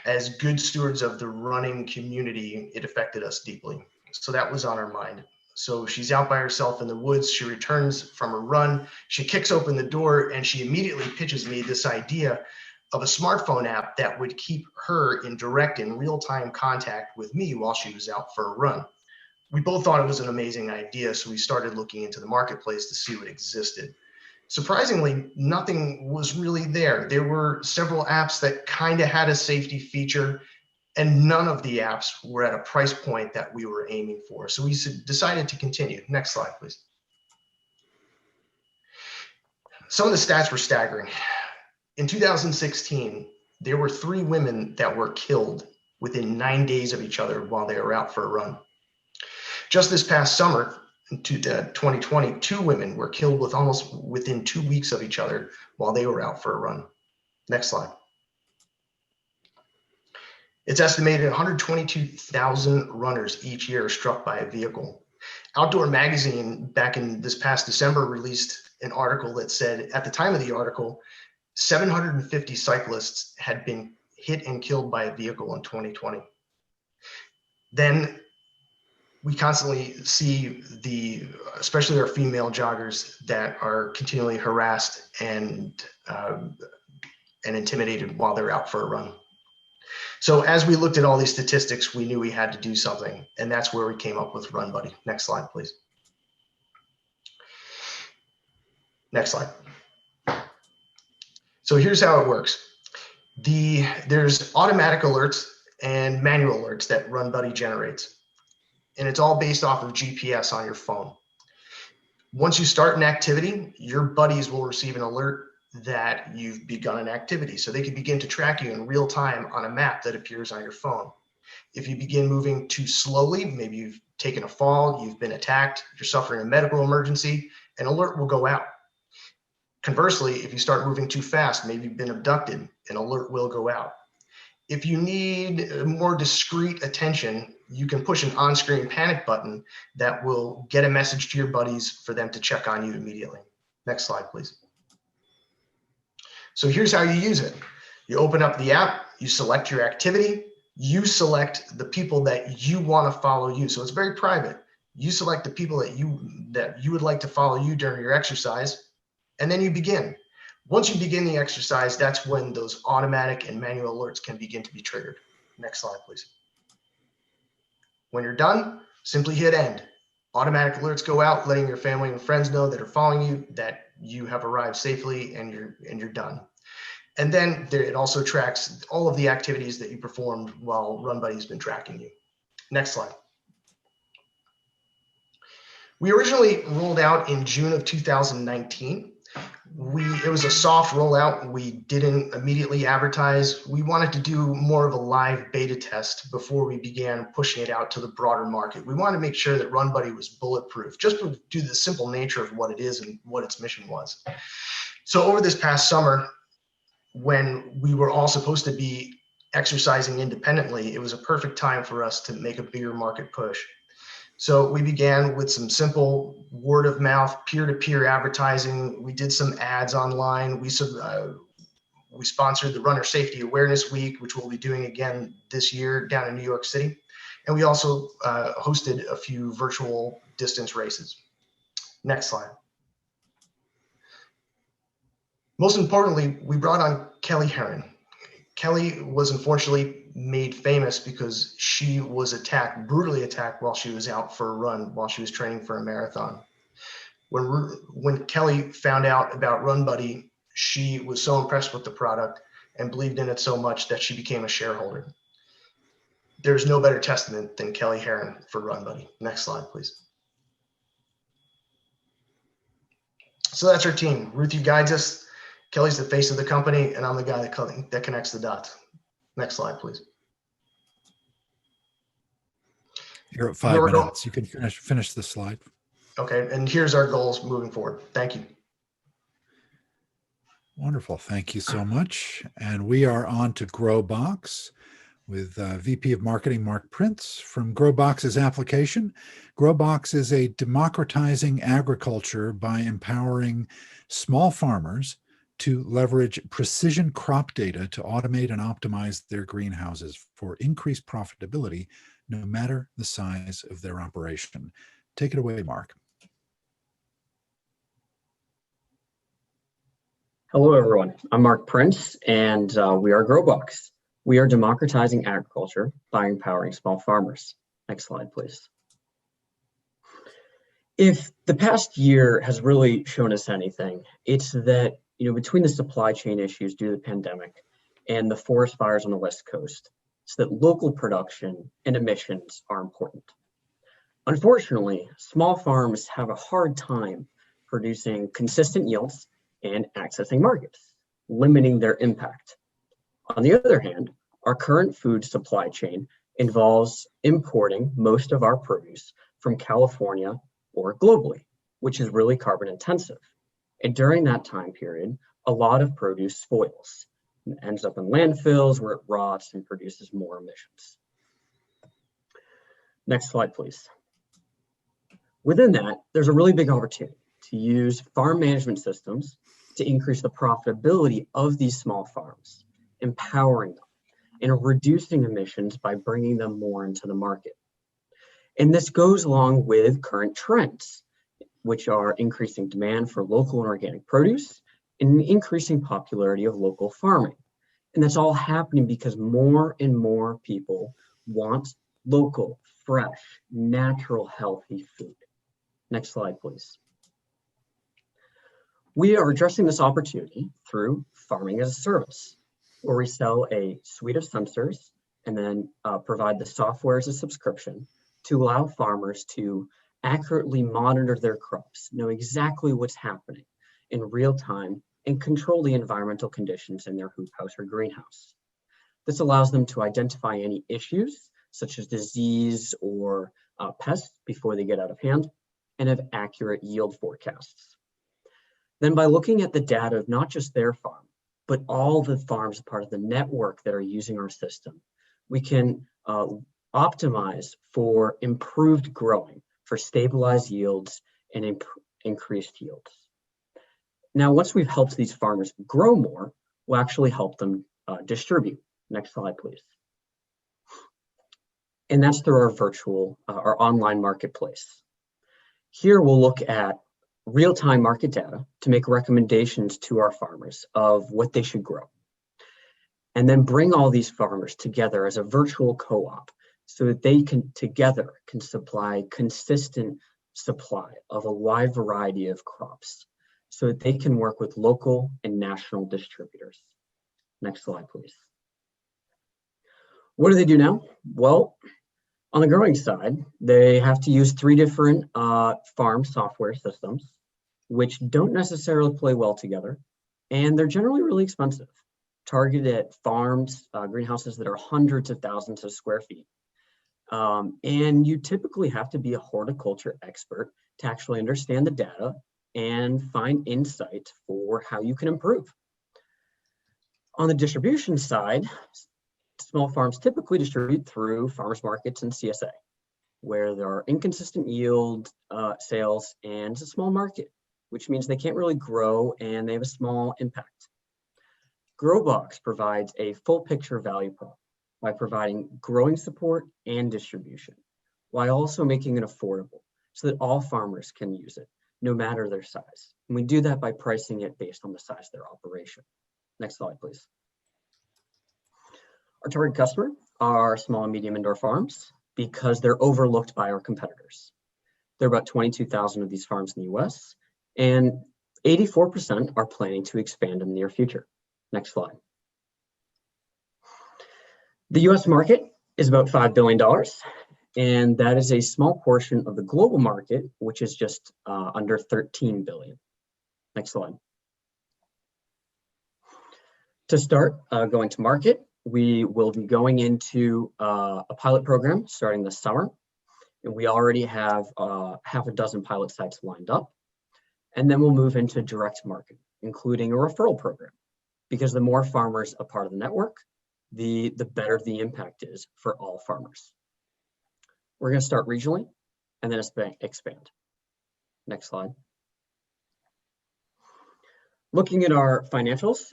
As good stewards of the running community, it affected us deeply. So that was on our mind. So she's out by herself in the woods. She returns from a run. She kicks open the door, and she immediately pitches me this idea of a smartphone app that would keep her in direct and real-time contact with me while she was out for a run. We both thought it was an amazing idea, so we started looking into the marketplace to see what existed. Surprisingly, nothing was really there. There were several apps that kind of had a safety feature, and none of the apps were at a price point that we were aiming for. So we decided to continue. Next slide, please. Some of the stats were staggering. In 2016, there were 3 women that were killed within 9 days of each other while they were out for a run. Just this past summer, in 2020, 2 women were killed within 2 weeks of each other while they were out for a run. Next slide. It's estimated 122,000 runners each year are struck by a vehicle. Outdoor Magazine, back in this past December, released an article that said, at the time of the article, 750 cyclists had been hit and killed by a vehicle in 2020. Then we constantly see especially our female joggers that are continually harassed and intimidated while they're out for a run. So as we looked at all these statistics, we knew we had to do something, and that's where we came up with Run Buddy. Next slide, please. Next slide. So here's how it works. There's automatic alerts and manual alerts that Run Buddy generates. And it's all based off of GPS on your phone. Once you start an activity, your buddies will receive an alert that you've begun an activity. So they can begin to track you in real time on a map that appears on your phone. If you begin moving too slowly, maybe you've taken a fall, you've been attacked, you're suffering a medical emergency, an alert will go out. Conversely, if you start moving too fast, maybe you've been abducted, an alert will go out. If you need more discreet attention, you can push an on-screen panic button that will get a message to your buddies for them to check on you immediately. Next slide, please. So here's how you use it. You open up the app, you select your activity, you select the people that you want to follow you. So it's very private. You select the people that you would like to follow you during your exercise, and then you begin. Once you begin the exercise, that's when those automatic and manual alerts can begin to be triggered. Next slide, please. When you're done, simply hit end. Automatic alerts go out, letting your family and friends know that are following you that you have arrived safely and you're done. And then it also tracks all of the activities that you performed while Run Buddy's been tracking you. Next slide. We originally rolled out in June of 2019. It was a soft rollout. We didn't immediately advertise. We wanted to do more of a live beta test before we began pushing it out to the broader market. We wanted to make sure that Run Buddy was bulletproof, just due to the simple nature of what it is and what its mission was. So over this past summer, when we were all supposed to be exercising independently, it was a perfect time for us to make a bigger market push. So we began with some simple word of mouth, peer-to-peer advertising. We did some ads online. We sponsored the Runner Safety Awareness Week, which we'll be doing again this year down in New York City. And we also hosted a few virtual distance races. Next slide. Most importantly, we brought on Kelly Herron. Kelly was unfortunately made famous because she was brutally attacked while she was out for a run, while she was training for a marathon. When Kelly found out about Run Buddy, She was so impressed with the product and believed in it so much that she became a shareholder. There's no better testament than Kelly Heron for Run Buddy. Next slide, please. So that's our team. Ruthie guides us. Kelly's the face of the company, and I'm the guy that connects the dots. Next slide, please.
You're at 5 minutes. You can finish the slide.
Okay, and here's our goals moving forward. Thank you.
Wonderful. Thank you so much. And we are on to GrowBox with VP of Marketing, Mark Prince from GrowBox's application. GrowBox is a democratizing agriculture by empowering small farmers to leverage precision crop data to automate and optimize their greenhouses for increased profitability, no matter the size of their operation. Take it away, Mark.
Hello, everyone. I'm Mark Prince, and we are GrowBox. We are democratizing agriculture by empowering small farmers. Next slide, please. If the past year has really shown us anything, it's that between the supply chain issues due to the pandemic and the forest fires on the West Coast, it's that local production and emissions are important. Unfortunately, small farms have a hard time producing consistent yields and accessing markets, limiting their impact. On the other hand, our current food supply chain involves importing most of our produce from California or globally, which is really carbon intensive. And during that time period, a lot of produce spoils and ends up in landfills where it rots and produces more emissions. Next slide, please. Within that, there's a really big opportunity to use farm management systems to increase the profitability of these small farms, empowering them, and reducing emissions by bringing them more into the market. And this goes along with current trends, which are increasing demand for local and organic produce and increasing popularity of local farming. And that's all happening because more and more people want local, fresh, natural, healthy food. Next slide, please. We are addressing this opportunity through farming as a service, where we sell a suite of sensors and then provide the software as a subscription to allow farmers to accurately monitor their crops, know exactly what's happening in real time, and control the environmental conditions in their hoop house or greenhouse. This allows them to identify any issues, such as disease or pests, before they get out of hand, and have accurate yield forecasts. Then by looking at the data of not just their farm, but all the farms part of the network that are using our system, we can optimize for improved growing, for stabilized yields and increased yields. Now, once we've helped these farmers grow more, we'll actually help them distribute. Next slide, please. And that's through our online marketplace. Here we'll look at real-time market data to make recommendations to our farmers of what they should grow. And then bring all these farmers together as a virtual co-op so that they can together supply consistent supply of a wide variety of crops so that they can work with local and national distributors. Next slide, please. What do they do now? Well, on the growing side, they have to use 3 different farm software systems, which don't necessarily play well together, and they're generally really expensive, targeted at farms, greenhouses that are hundreds of thousands of square feet. And you typically have to be a horticulture expert to actually understand the data and find insight for how you can improve. On the distribution side, small farms typically distribute through farmers markets and CSA, where there are inconsistent yield sales and it's a small market, which means they can't really grow and they have a small impact. GrowBox provides a full picture value prop by providing growing support and distribution, while also making it affordable so that all farmers can use it, no matter their size. And we do that by pricing it based on the size of their operation. Next slide, please. Our target customer are small and medium indoor farms because they're overlooked by our competitors. There are about 22,000 of these farms in the US, and 84% are planning to expand in the near future. Next slide. The US market is about $5 billion, and that is a small portion of the global market, which is just under 13 billion. Next slide. To start going to market, we will be going into a pilot program starting this summer, and we already have half a dozen pilot sites lined up. And then we'll move into direct market, including a referral program, because the more farmers a part of the network, the better the impact is for all farmers. We're going to start regionally and then expand. Next slide. Looking at our financials,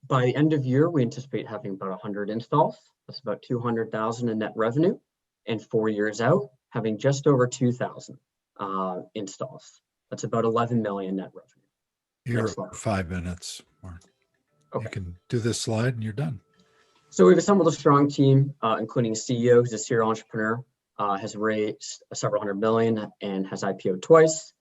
by the end of year, we anticipate having about 100 installs. That's about 200,000 in net revenue, and 4 years out, having just over 2,000 installs. That's about 11 million net revenue.
You're 5 minutes, Mark.
Okay.
You can do this slide and you're done.
So we've assembled a strong team, including a CEO who's a serial entrepreneur, has raised several hundred million and has IPO'd twice.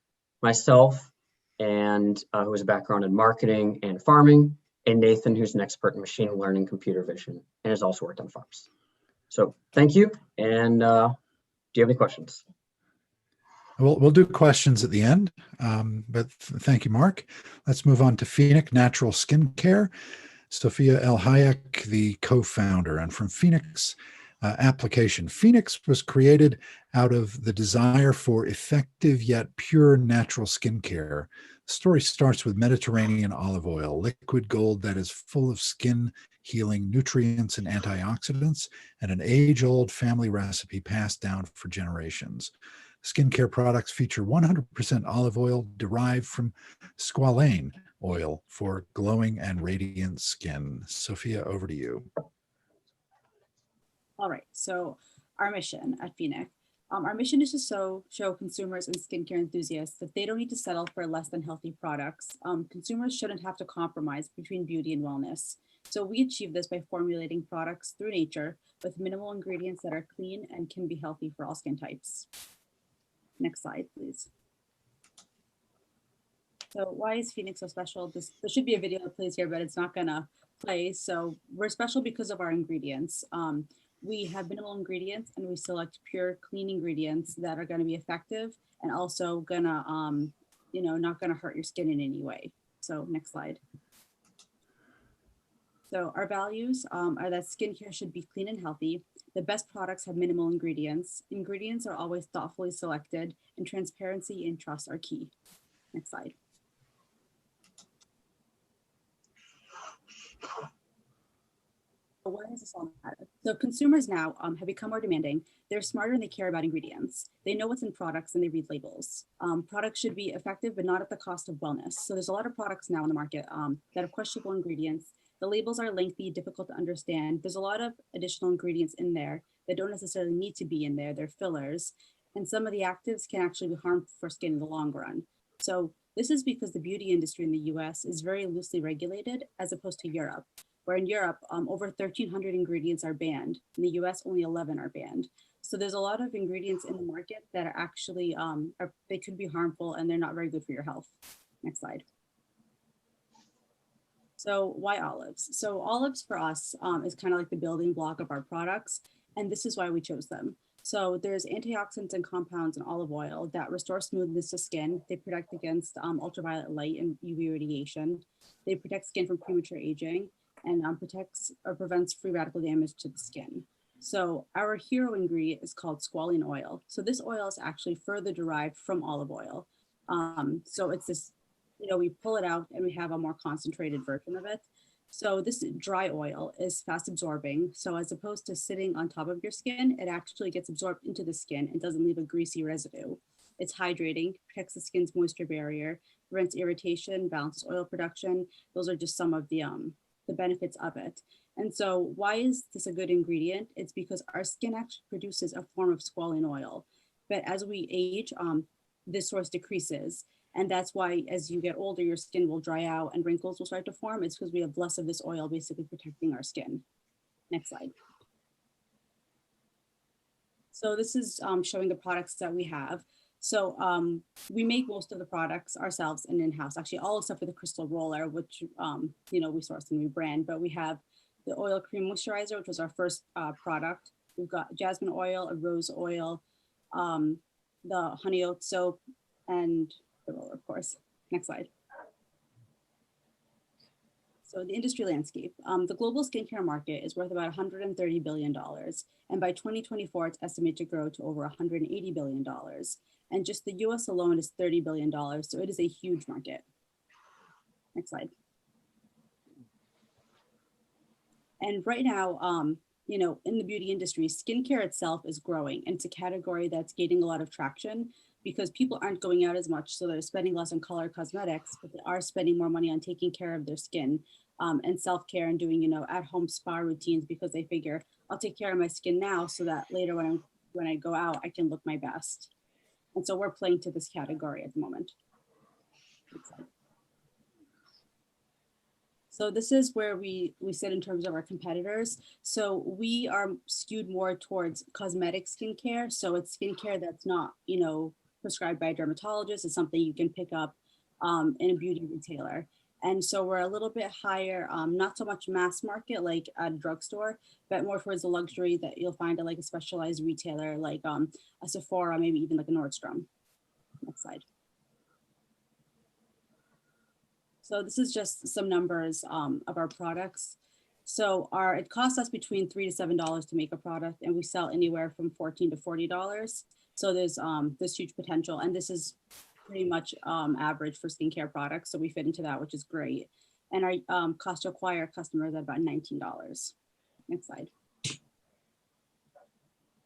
Myself, and who has a background in marketing and farming, and Nathan, who's an expert in machine learning, computer vision, and has also worked on farms. So thank you. And do you have any questions?
We'll do questions at the end, but thank you, Mark. Let's move on to Phoenix Natural Skincare. Sophia El Hayek, the co-founder, and from Phoenix application. Phoenix was created out of the desire for effective yet pure natural skincare. The story starts with Mediterranean olive oil, liquid gold that is full of skin healing nutrients and antioxidants, and an age-old family recipe passed down for generations. Skincare products feature 100% olive oil derived from squalane oil for glowing and radiant skin. Sophia, over to you.
All right, so our mission at Phoenix. Our mission is to show consumers and skincare enthusiasts that they don't need to settle for less than healthy products. Consumers shouldn't have to compromise between beauty and wellness. So we achieve this by formulating products through nature with minimal ingredients that are clean and can be healthy for all skin types. Next slide, please. So why is Phoenix so special? There should be a video that plays here, but it's not gonna play. So we're special because of our ingredients. We have minimal ingredients and we select pure, clean ingredients that are gonna be effective and also gonna, not gonna hurt your skin in any way. So next slide. So our values are that skincare should be clean and healthy. The best products have minimal ingredients. Ingredients are always thoughtfully selected, and transparency and trust are key. Next slide. Why does this all matter? So consumers now have become more demanding. They're smarter and they care about ingredients. They know what's in products and they read labels. Products should be effective, but not at the cost of wellness. So there's a lot of products now in the market that have questionable ingredients. The labels are lengthy, difficult to understand. There's a lot of additional ingredients in there that don't necessarily need to be in there. They're fillers. And some of the actives can actually be harmful for skin in the long run. So this is because the beauty industry in the US is very loosely regulated as opposed to Europe, where in Europe, over 1,300 ingredients are banned. In the US, only 11 are banned. So there's a lot of ingredients in the market that are actually, they could be harmful and they're not very good for your health. Next slide. So why olives? So olives for us is kind of like the building block of our products. And this is why we chose them. So there's antioxidants and compounds in olive oil that restore smoothness to skin. They protect against ultraviolet light and UV radiation. They protect skin from premature aging and protects or prevents free radical damage to the skin. So our hero ingredient is called squalane oil. So this oil is actually further derived from olive oil. So it's this, we pull it out and we have a more concentrated version of it. So this dry oil is fast absorbing. So as opposed to sitting on top of your skin, it actually gets absorbed into the skin and doesn't leave a greasy residue. It's hydrating, protects the skin's moisture barrier, prevents irritation, balances oil production. Those are just some of the benefits of it. And so why is this a good ingredient? It's because our skin actually produces a form of squalane oil. But as we age, this source decreases. And that's why as you get older, your skin will dry out and wrinkles will start to form. It's because we have less of this oil basically protecting our skin. Next slide. So this is showing the products that we have. So we make most of the products ourselves and in-house, actually all except for the crystal roller, which we source and we brand. But we have the oil cream moisturizer, which was our first product. We've got jasmine oil, a rose oil, the honey oat soap, and the roller, of course. Next slide. So the industry landscape. The global skincare market is worth about $130 billion. And by 2024, it's estimated to grow to over $180 billion. And just the US alone is $30 billion. So it is a huge market. Next slide. And right now, in the beauty industry, skincare itself is growing. And it's a category that's gaining a lot of traction because people aren't going out as much. So they're spending less on color cosmetics, but they are spending more money on taking care of their skin and self-care and doing, at-home spa routines because they figure I'll take care of my skin now so that later when I go out, I can look my best. And so we're playing to this category at the moment. So this is where we sit in terms of our competitors. So we are skewed more towards cosmetic skincare. So it's skincare that's not, prescribed by a dermatologist. It's something you can pick up in a beauty retailer. And so we're a little bit higher, not so much mass market like at a drugstore, but more towards the luxury that you'll find at like a specialized retailer like a Sephora, maybe even like a Nordstrom. Next slide. So this is just some numbers of our products. So it costs us between $3 to $7 to make a product, and we sell anywhere from $14 to $40. So there's huge potential, and this is pretty much average for skincare products. So we fit into that, which is great. And our cost to acquire customers at about $19. Next slide.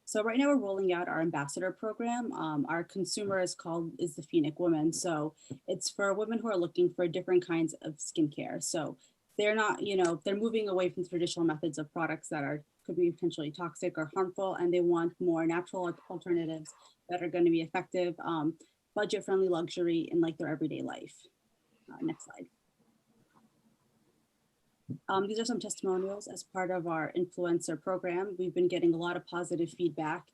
So right now we're rolling out our ambassador program. Our consumer is the Phoenix woman. So it's for women who are looking for different kinds of skincare. So they're not, they're moving away from traditional methods of products that could be potentially toxic or harmful, and they want more natural alternatives that are going to be effective, budget-friendly luxury in like their everyday life. Next slide. These are some testimonials as part of our influencer program. We've been getting a lot of positive feedback,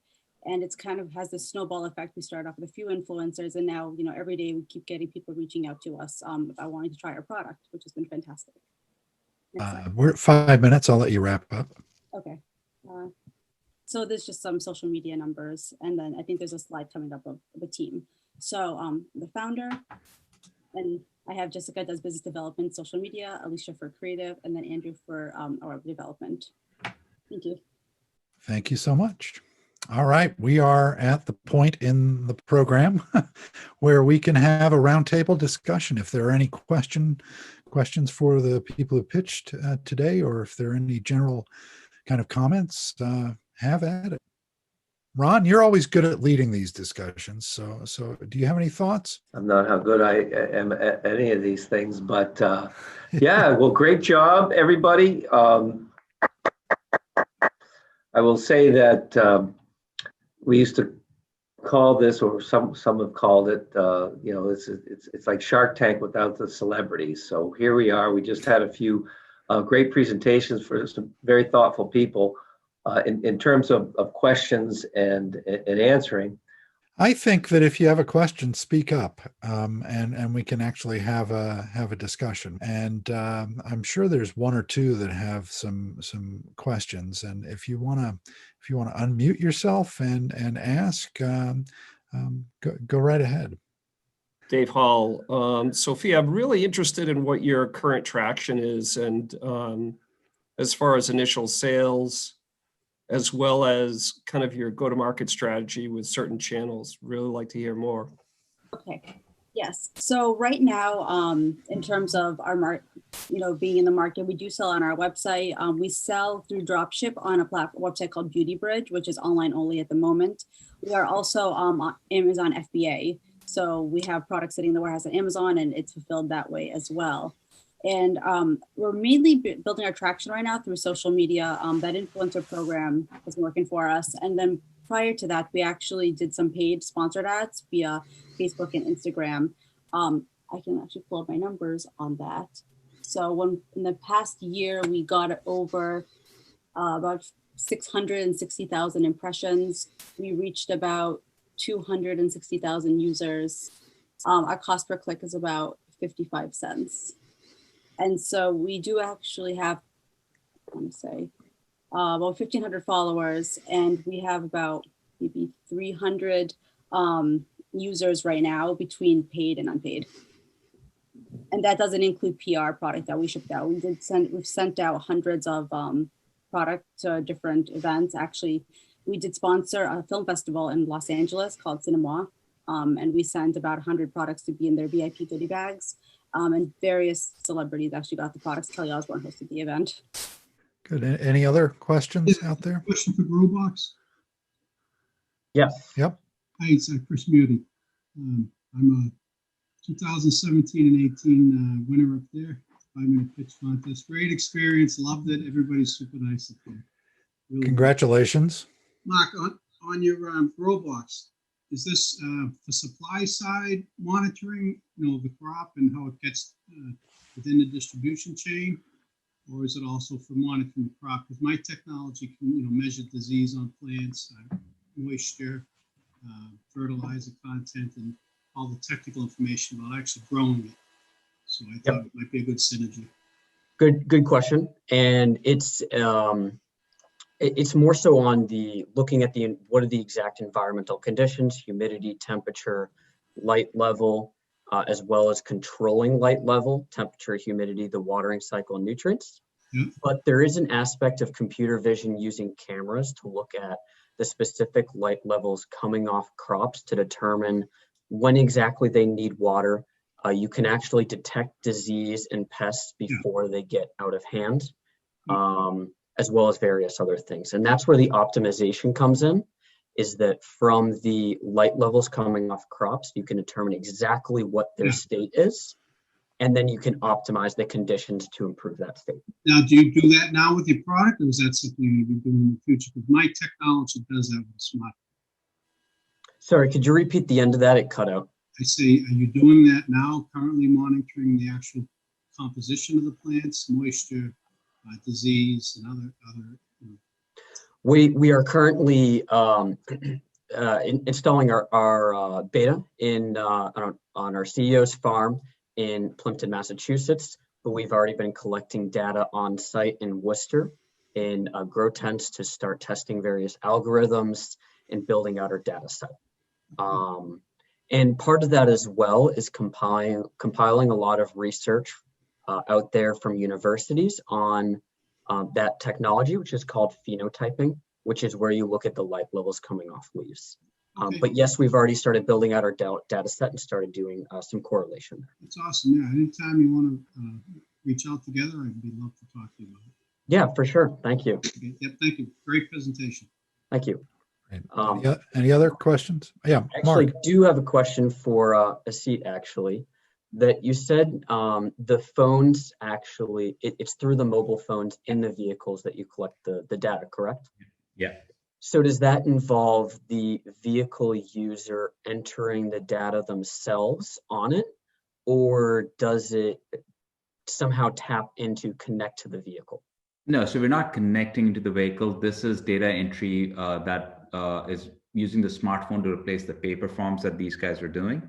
and it's kind of has this snowball effect. We start off with a few influencers, and now, every day we keep getting people reaching out to us about wanting to try our product, which has been fantastic.
We're at 5 minutes. I'll let you wrap up.
Okay. So there's just some social media numbers, and then I think there's a slide coming up of the team. So the founder, and I have Jessica does business development, social media, Alicia for creative, and then Andrew for our development. Thank you.
Thank you so much. All right, we are at the point in the program where we can have a roundtable discussion. If there are any questions for the people who pitched today, or if there are any general kind of comments, have at it. Ron, you're always good at leading these discussions. So do you have any thoughts?
I'm not how good I am at any of these things, but yeah, well, great job, everybody. I will say that we used to call this, or some have called it, it's like Shark Tank without the celebrities. So here we are. We just had a few great presentations for some very thoughtful people. In terms of questions and answering.
I think that if you have a question, speak up, and we can actually have a discussion. And I'm sure there's one or two that have some questions. And if you want to unmute yourself and ask, go right ahead.
Dave Hall. Sophia, I'm really interested in what your current traction is, and as far as initial sales, as well as kind of your go-to-market strategy with certain channels. Really like to hear more. Okay.
Yes. So right now, in terms of our being in the market, we do sell on our website. We sell through dropship on a website called Beauty Bridge, which is online only at the moment. We are also on Amazon FBA. So we have products sitting in the warehouse at Amazon, and it's fulfilled that way as well. And we're mainly building our traction right now through social media. That influencer program is working for us. And then prior to that, we actually did some paid sponsored ads via Facebook and Instagram. I can actually pull up my numbers on that. So in the past year, we got over about 660,000 impressions. We reached about 260,000 users. Our cost per click is about 55 cents. And so we do actually have, I want to say, about 1,500 followers, and we have about maybe 300 users right now between paid and unpaid. And that doesn't include PR product that we shipped out. We've sent out hundreds of product to different events. Actually, we did sponsor a film festival in Los Angeles called Cinema, and we sent about 100 products to be in their VIP goodie bags. And various celebrities actually got the products. Kelly Osbourne hosted the event.
Good. Any other questions out there?
Question for Growbox.
Yes.
Yep.
Hi, it's Chris Muti. I'm a 2017 and 18 winner up there. 5-minute pitch contest. Great experience. Loved it. Everybody's super nice up there. Really
Congratulations.
Mark, on your Growbox, is this for supply side monitoring, the crop and how it gets within the distribution chain? Or is it also for monitoring the crop? Because my technology can, measure disease on plants, moisture, fertilizer content, and all the technical information about actually growing it. So I thought it might be a good synergy.
Good question. And it's more so on the looking at what are the exact environmental conditions, humidity, temperature, light level, as well as controlling light level, temperature, humidity, the watering cycle, and nutrients. But there is an aspect of computer vision using cameras to look at the specific light levels coming off crops to determine when exactly they need water. You can actually detect disease and pests before they get out of hand, as well as various other things. And that's where the optimization comes in, is that from the light levels coming off crops, you can determine exactly what their state is, and then you can optimize the conditions to improve that state.
Now, do you do that now with your product, or is that something you'll be doing in the future? Because my technology does that with smart.
Sorry, could you repeat the end of that? It cut out.
I say, are you doing that now, currently monitoring the actual composition of the plants, moisture, disease, and other?
We are currently installing our beta on our CEO's farm in Plimpton, Massachusetts, but we've already been collecting data on site in Worcester in grow tents to start testing various algorithms and building out our data set. And part of that as well is compiling a lot of research out there from universities on that technology, which is called phenotyping, which is where you look at the light levels coming off leaves. But yes, we've already started building out our data set and started doing some correlation there.
That's awesome. Yeah, anytime you want to reach out together, I'd be love to talk to you about it.
Yeah, for sure. Thank you.
Okay. Yep, thank you. Great presentation.
Thank you.
Any other questions? Yeah,
actually,
Mark.
do have a question for Asit, actually, that you said the phones actually, it's through the mobile phones in the vehicles that you collect the data, correct?
Yeah.
So does that involve the vehicle user entering the data themselves on it, or does it somehow tap into connect to the vehicle?
No, so we're not connecting to the vehicle. This is data entry that is using the smartphone to replace the paper forms that these guys are doing.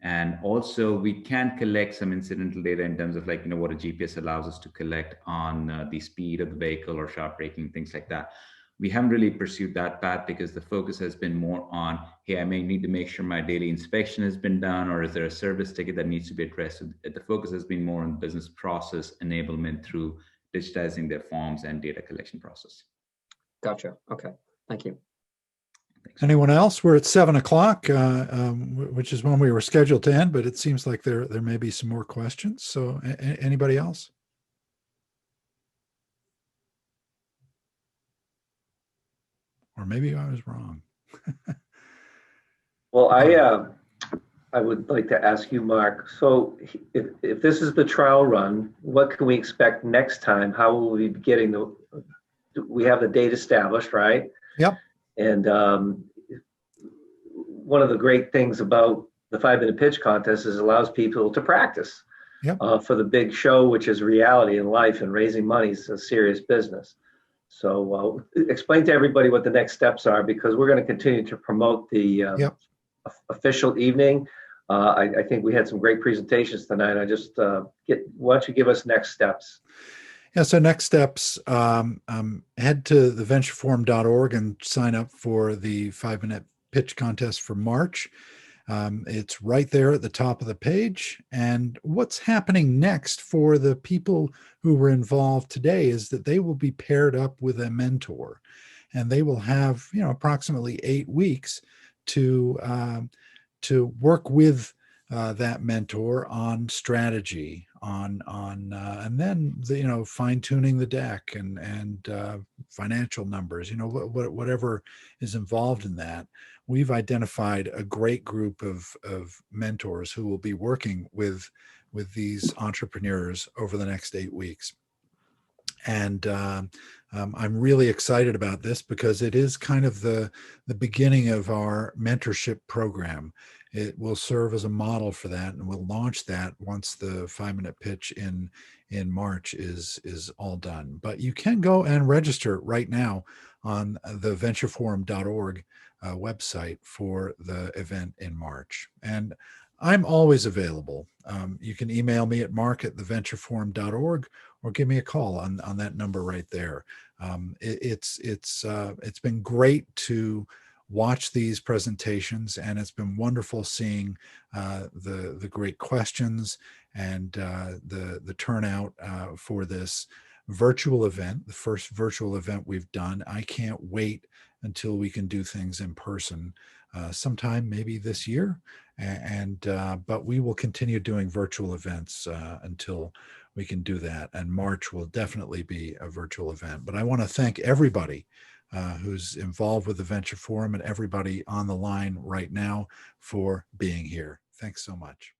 And also we can collect some incidental data in terms of what a GPS allows us to collect on the speed of the vehicle or sharp braking, things like that. We haven't really pursued that path because the focus has been more on, hey, I may need to make sure my daily inspection has been done, or is there a service ticket that needs to be addressed? So the focus has been more on business process enablement through digitizing their forms and data collection process.
Gotcha. Okay. Thank you.
Thanks.
Anyone else? We're at 7 o'clock, which is when we were scheduled to end, but it seems like there may be some more questions. So anybody else? Or maybe I was wrong.
Well, I would like to ask you, Mark, so if this is the trial run, what can we expect next time? How will we be getting we have the date established, right?
Yep.
And one of the great things about the 5-minute pitch contest is it allows people to practice for the big show, which is reality in life, and raising money is a serious business. So explain to everybody what the next steps are, because we're going to continue to promote the official evening. I think we had some great presentations tonight. Why don't you give us next steps?
Yeah, so next steps, head to theventureforum.org and sign up for the 5-minute pitch contest for March. It's right there at the top of the page. And what's happening next for the people who were involved today is that they will be paired up with a mentor, and they will have, approximately 8 weeks to work with that mentor on strategy, and then fine tuning the deck and financial numbers, whatever is involved in that. We've identified a great group of mentors who will be working with these entrepreneurs over the next 8 weeks. And I'm really excited about this because it is kind of the beginning of our mentorship program. It will serve as a model for that, and we'll launch that once the 5-minute pitch in March is all done. But you can go and register right now on the ventureforum.org website for the event in March. And I'm always available. You can email me at mark@theventureforum.org or give me a call on that number right there. It's been great to watch these presentations, and it's been wonderful seeing the great questions and the turnout for this virtual event, the first virtual event we've done. I can't wait until we can do things in person sometime maybe this year, but we will continue doing virtual events until we can do that, and March will definitely be a virtual event. But I want to thank everybody who's involved with the Venture Forum and everybody on the line right now for being here. Thanks so much.